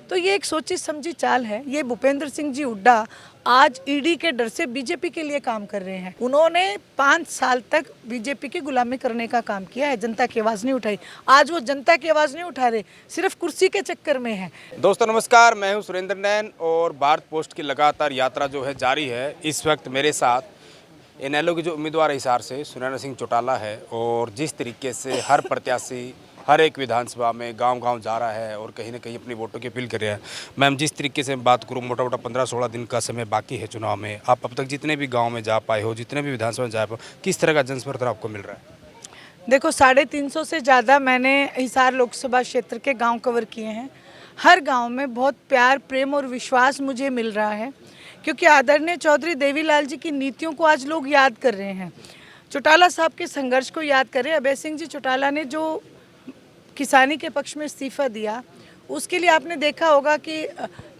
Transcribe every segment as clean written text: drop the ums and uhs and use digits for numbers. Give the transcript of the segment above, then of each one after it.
तो ये एक सोची समझी चाल है। ये भूपेंद्र सिंह जी हुड्डा आज ईडी के डर से बीजेपी के लिए काम कर रहे हैं। उन्होंने 5 साल तक बीजेपी की गुलामी करने का काम किया है, जनता की आवाज़ नहीं उठाई। आज वो जनता की आवाज़ नहीं उठा रहे, सिर्फ कुर्सी के चक्कर में है। दोस्तों नमस्कार, मैं हूं सुरेंद्र नैन और भारत पोस्ट की लगातार यात्रा जो है जारी है। इस वक्त मेरे साथ इनेलो के जो उम्मीदवार हिसार से सुनैना सिंह चौटाला है और जिस तरीके से हर प्रत्याशी हर एक विधानसभा में गांव-गांव जा रहा है और कहीं ना कहीं अपनी वोटों की अपील कर रहा है। मैम, जिस तरीके से बात करूं, मोटा-मोटा 15-16 दिन का समय बाकी है चुनाव में। आप अब तक जितने भी गाँव में जा पाए हो, जितने भी विधानसभा में जा पाए हो, किस तरह का जन समर्थन आपको मिल रहा है? देखो, 350 से ज़्यादा मैंने हिसार लोकसभा क्षेत्र के गांव कवर किए हैं। हर गांव में बहुत प्यार, प्रेम और विश्वास मुझे मिल रहा है, क्योंकि आदरणीय चौधरी देवीलाल जी की नीतियों को आज लोग याद कर रहे हैं। चौटाला साहब के संघर्ष को याद कर रहे हैं। अभय सिंह जी चौटाला ने जो किसानी के पक्ष में इस्तीफा दिया, उसके लिए आपने देखा होगा कि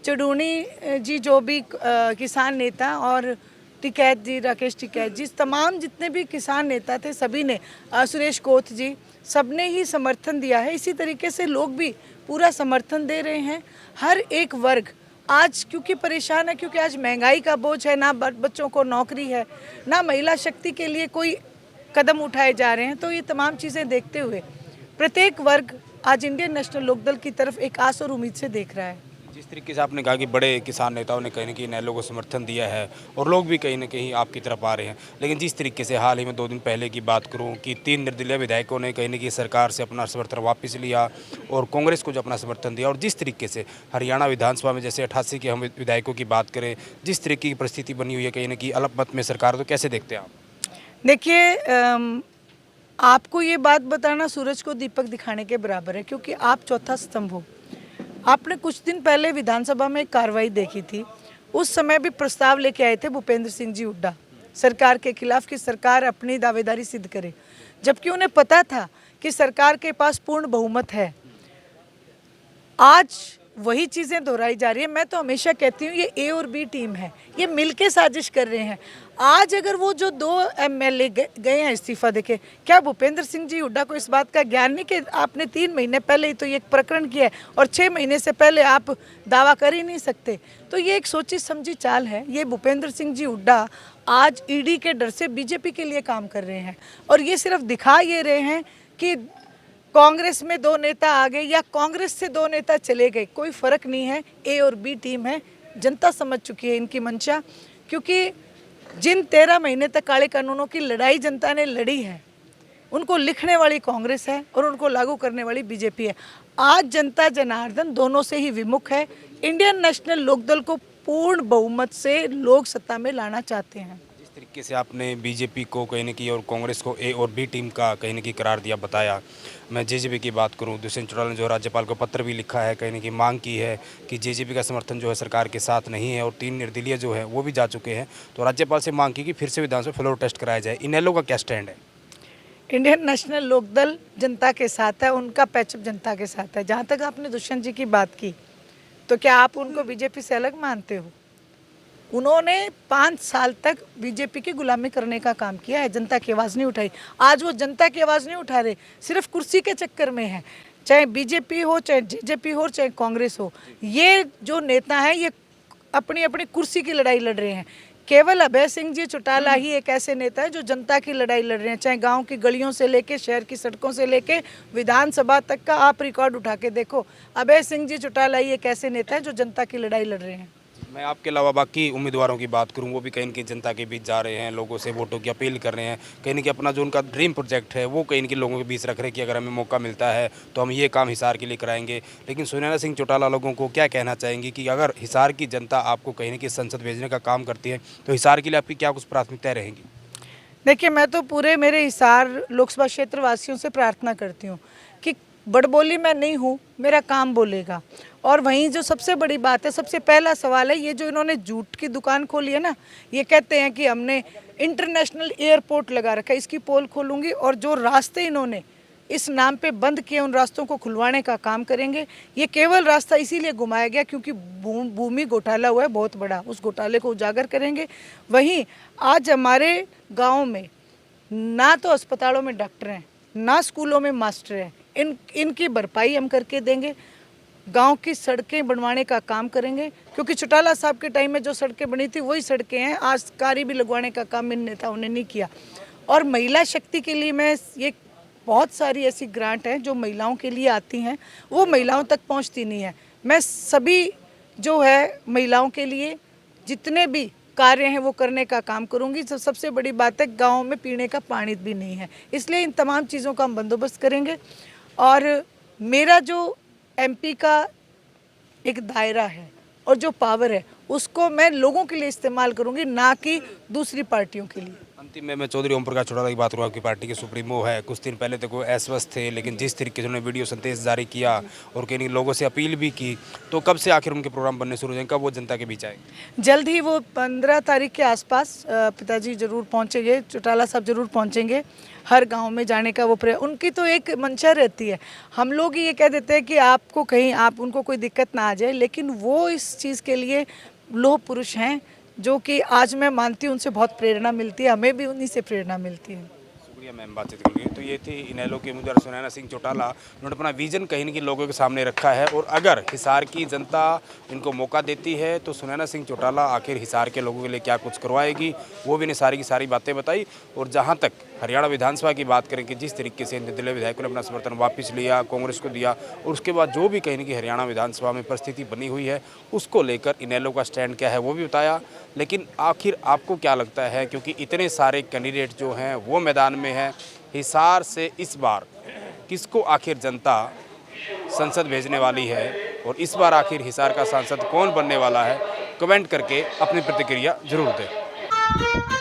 चडूनी जी जो भी किसान नेता और टिकैत जी, राकेश टिकैत जी, तमाम जितने भी किसान नेता थे सभी ने, सुरेश कोथ जी, सबने ही समर्थन दिया है। इसी तरीके से लोग भी पूरा समर्थन दे रहे हैं। हर एक वर्ग आज क्योंकि परेशान है, क्योंकि आज महंगाई का बोझ है, ना बच्चों को नौकरी है, ना महिला शक्ति के लिए कोई कदम उठाए जा रहे हैं। तो ये तमाम चीज़ें देखते हुए प्रत्येक वर्ग आज इंडियन नेशनल लोकदल की तरफ एक आस और उम्मीद से देख रहा है। जिस तरीके से आपने कहा कि बड़े किसान नेताओं ने कहीं ना कहीं इनेलो को समर्थन दिया है और लोग भी कहीं ना कहीं आपकी तरफ आ रहे हैं, लेकिन जिस तरीके से हाल ही में 2 दिन पहले की बात करूं कि 3 निर्दलीय विधायकों ने कहीं ना कहीं सरकार से अपना समर्थन वापस लिया और कांग्रेस को जो अपना समर्थन दिया, और जिस तरीके से हरियाणा विधानसभा में जैसे 88 के हम विधायकों की बात करें, जिस तरीके की परिस्थिति बनी हुई है कहीं ना कहीं अल्पमत में सरकार, तो कैसे देखते हैं आप? देखिए, आपको ये बात बताना सूरज को दीपक दिखाने के बराबर है, क्योंकि आप चौथा स्तंभ हो। आपने कुछ दिन पहले विधानसभा में एक कार्रवाई देखी थी। उस समय भी प्रस्ताव लेके आए थे भूपेंद्र सिंह जी हुड्डा सरकार के खिलाफ कि सरकार अपनी दावेदारी सिद्ध करे, जबकि उन्हें पता था कि सरकार के पास पूर्ण बहुमत है। आज वही चीज़ें दोहराई जा रही है। मैं तो हमेशा कहती हूँ ये ए और बी टीम है, ये मिलके साजिश कर रहे हैं। आज अगर वो जो 2 एमएलए गए हैं इस्तीफा देके, क्या भूपेंद्र सिंह जी हुड्डा को इस बात का ज्ञान नहीं कि आपने 3 महीने पहले ही तो ये प्रकरण किया है और 6 महीने से पहले आप दावा कर ही नहीं सकते? तो ये एक सोची समझी चाल है। ये भूपेंद्र सिंह जी हुड्डा आज ईडी के डर से बीजेपी के लिए काम कर रहे हैं, और ये सिर्फ दिखा ये रहे हैं कि कांग्रेस में 2 नेता आ गए या कांग्रेस से 2 नेता चले गए, कोई फर्क नहीं है। ए और बी टीम है। जनता समझ चुकी है इनकी मंशा, क्योंकि जिन 13 महीने तक काले कानूनों की लड़ाई जनता ने लड़ी है, उनको लिखने वाली कांग्रेस है और उनको लागू करने वाली बीजेपी है। आज जनता जनार्दन दोनों से ही विमुख है। इंडियन नेशनल लोकदल को पूर्ण बहुमत से लोग सत्ता में लाना चाहते हैं। जिस तरीके से आपने बीजेपी को कहीं ना कहीं और कांग्रेस को ए और बी टीम का कहीं ना कहीं करार दिया, बताया, मैं जेजेपी की बात करूं, दुष्यंत चौटाला ने जो राज्यपाल को पत्र भी लिखा है, कहीं ना कहीं मांग की है कि जेजेपी का समर्थन जो है सरकार के साथ नहीं है, और 3 निर्दलीय जो है वो भी जा चुके हैं, तो राज्यपाल से मांग की कि फिर से विधानसभा फ्लोर टेस्ट कराया जाए। इनेलो का क्या स्टैंड है? इंडियन नेशनल लोकदल जनता के साथ है, उनका पैचअप जनता के साथ है। जहाँ तक आपने दुष्यंत जी की बात की, तो क्या आप उनको बीजेपी से अलग मानते हो? उन्होंने 5 साल तक बीजेपी की गुलामी करने का काम किया है, जनता की आवाज़ नहीं उठाई। आज वो जनता की आवाज़ नहीं उठा रहे, सिर्फ कुर्सी के चक्कर में है। चाहे बीजेपी हो, चाहे जेजेपी हो, चाहे कांग्रेस हो, ये जो नेता हैं ये अपनी अपनी कुर्सी की लड़ाई लड़ रहे हैं। केवल अभय सिंह जी चौटाला ही एक ऐसे नेता है जो जनता की लड़ाई लड़ रहे हैं। चाहे गांव की गलियों से लेके शहर की सड़कों से लेके विधानसभा तक का आप रिकॉर्ड उठा के देखो, अभय सिंह जी चौटाला ही एक ऐसे नेता है जो जनता की लड़ाई लड़ रहे हैं। मैं आपके अलावा बाकी उम्मीदवारों की बात करूं, वो भी कहीं न कहीं जनता के बीच जा रहे हैं, लोगों से वोटों की अपील कर रहे हैं, कहीं न कहीं अपना जो उनका ड्रीम प्रोजेक्ट है वो कहीं न कहीं लोगों के बीच रख रहे हैं कि अगर हमें मौका मिलता है तो हम ये काम हिसार के लिए कराएंगे। लेकिन सुनैना सिंह चौटाला लोगों को क्या कहना चाहेंगी कि अगर हिसार की जनता आपको कहीं न कहीं संसद भेजने का काम करती है, तो हिसार के लिए आपकी क्या कुछ प्राथमिकताएँ रहेंगी? देखिए, मैं तो पूरे मेरे हिसार लोकसभा क्षेत्र वासियों से प्रार्थना करती हूँ कि बड़बोली मैं नहीं हूँ, मेरा काम बोलेगा। और वहीं जो सबसे बड़ी बात है, सबसे पहला सवाल है, ये जो इन्होंने झूठ की दुकान खोली है ना, ये कहते हैं कि हमने इंटरनेशनल एयरपोर्ट लगा रखा है, इसकी पोल खोलूँगी और जो रास्ते इन्होंने इस नाम पे बंद किए उन रास्तों को खुलवाने का काम करेंगे। ये केवल रास्ता इसीलिए घुमाया गया क्योंकि भूमि घोटाला हुआ है बहुत बड़ा, उस घोटाले को उजागर करेंगे। वहीं आज हमारे गाँव में ना तो अस्पतालों में डॉक्टर हैं, ना स्कूलों में मास्टर हैं, इनकी भरपाई हम करके देंगे। गांव की सड़कें बनवाने का काम करेंगे, क्योंकि चौटाला साहब के टाइम में जो सड़कें बनी थी वही सड़कें हैं। आज कारी भी लगवाने का काम इन नेताओं ने नहीं किया। और महिला शक्ति के लिए मैं ये बहुत सारी ऐसी ग्रांट हैं जो महिलाओं के लिए आती हैं, वो महिलाओं तक पहुंचती नहीं है। मैं सभी जो है महिलाओं के लिए जितने भी कार्य हैं वो करने का काम करूंगी। सबसे बड़ी बात है, गाँव में पीने का पानी भी नहीं है, इसलिए इन तमाम चीज़ों का हम बंदोबस्त करेंगे। और मेरा जो एमपी का एक दायरा है और जो पावर है उसको मैं लोगों के लिए इस्तेमाल करूंगी, ना कि दूसरी पार्टियों के लिए। अंतिम में मैं चौधरी ओम प्रकाश चौटाला की बात करूँ, आपकी पार्टी के सुप्रीमो है। कुछ दिन पहले तक वो अस्वस्थ थे, लेकिन जिस तरीके से उन्होंने वीडियो संदेश जारी किया और कहीं लोगों से अपील भी की, तो कब से आखिर उनके प्रोग्राम बनने शुरू हो जाएंगे, कब वो जनता के बीच आएंगे? जल्द ही वो 15 तारीख के आसपास पिताजी जरूर पहुंचेंगे, चौटाला साहब जरूर पहुंचेंगे। हर गांव में जाने का वो उनकी तो एक मंशा रहती है। हम लोग ये कह देते हैं कि आपको कहीं आप उनको कोई दिक्कत ना आ जाए, लेकिन वो इस चीज़ के लिए लोह पुरुष हैं, जो कि आज मैं मानती हूँ उनसे बहुत प्रेरणा मिलती है, हमें भी उन्हीं से प्रेरणा मिलती है। शुक्रिया मैम बातचीत के लिए। तो ये थी इनेलो के उम्मीदवार सुनैना सिंह चौटाला। उन्होंने अपना विजन कहीं न कहीं लोगों के सामने रखा है, और अगर हिसार की जनता इनको मौका देती है तो सुनैना सिंह चौटाला आखिर हिसार के लोगों के लिए क्या कुछ करवाएगी, वो भी ने सारी की सारी बातें बताई। और जहाँ तक हरियाणा विधानसभा की बात करें कि जिस तरीके से निर्दलीय विधायकों ने अपना समर्थन वापस लिया, कांग्रेस को दिया, और उसके बाद जो भी कहीं न कहीं हरियाणा विधानसभा में परिस्थिति बनी हुई है, उसको लेकर इनेलो का स्टैंड क्या है वो भी बताया। लेकिन आखिर आपको क्या लगता है, क्योंकि इतने सारे कैंडिडेट जो हैं वो मैदान में हैं, हिसार से इस बार किसको आखिर जनता संसद भेजने वाली है, और इस बार आखिर हिसार का सांसद कौन बनने वाला है, कमेंट करके अपनी प्रतिक्रिया जरूर दें।